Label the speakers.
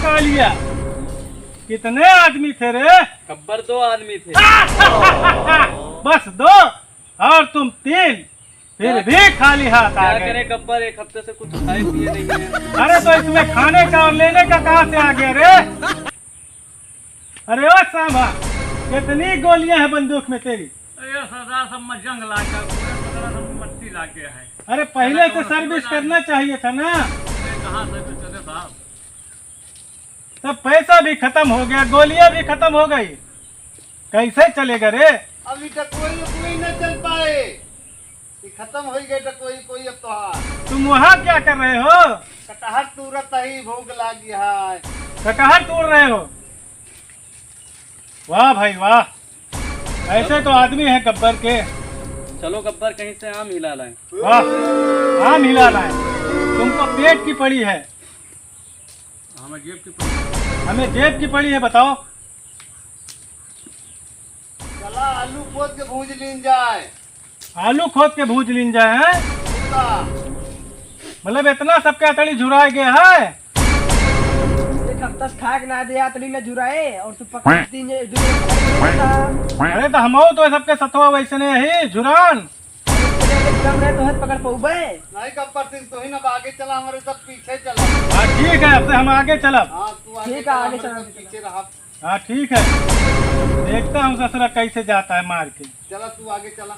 Speaker 1: कालिया, कितने आदमी थे रे?
Speaker 2: गब्बर 2 आदमी थे।
Speaker 1: बस 2 और तुम 3, फिर भी खाली हाथ आ
Speaker 2: क्या
Speaker 1: गए।
Speaker 2: करे गब्बर, 1 हफ्ते से कुछ खाए पिए नहीं है।
Speaker 1: अरे तो इसमें खाने का और लेने का कहाँ से आ गया रे? अरे ओ सांभा, कितनी गोलियां हैं बंदूक में तेरी?
Speaker 3: ये सरदार सब में जंग लाके सब मट्टी लाके है।
Speaker 1: अरे पहले से सर्विस करना चाहिए था ना।
Speaker 3: ये कहाँ से भी चले साहब?
Speaker 1: सब पैसा भी खत्म हो गया, गोलियां भी खत्म हो गई, कैसे चलेगा रे?
Speaker 4: अभी तक कोई न चल पाए, ये खत्म हो गए तो कोई अब तो हाँ
Speaker 1: तुम वहाँ क्या कर रहे हो?
Speaker 4: कटहर तुरंत ही भूख लागी है।
Speaker 1: कटहर तोड़ रहे हो? वाह भाई वाह, ऐसे तो आदमी है गब्बर के।
Speaker 2: चलो गब्बर कहीं से आम हिला लाए।
Speaker 1: वाह, आम हिला रहा है। तुमको पेट की पड़ी है,
Speaker 3: हमें जेब की
Speaker 1: हमें जेब की पड़ी है, बताओ।
Speaker 4: चला आलू खोद के भूज लीन जाए।
Speaker 1: आलू खोद के भूज लीन जाए हैं?
Speaker 4: कुत्ता,
Speaker 1: मतलब इतना सबके अतड़ी झुरा गया है?
Speaker 5: एक हफ्ता से खाक ना दे आतड़ी न जुराए और तू पकड़ तीन
Speaker 1: अरे तो हम तो सबके सतवा वैसे ही झुरान।
Speaker 5: दम रहे तो हाथ पकड़ पौबे।
Speaker 4: नहीं गब्बर सिंह तो ही ना आगे चला, हमारे सब पीछे चला।
Speaker 1: हाँ ठीक है, अब से हम आगे चलब।
Speaker 4: हाँ तू आगे
Speaker 5: ठीक
Speaker 4: चला,
Speaker 5: है, आगे
Speaker 4: हमारे
Speaker 5: चला।
Speaker 4: सब पीछे रहा।
Speaker 1: हाँ ठीक है, देखता हूँ ससुरा कैसे जाता है मार के।
Speaker 4: चला तू आगे चला।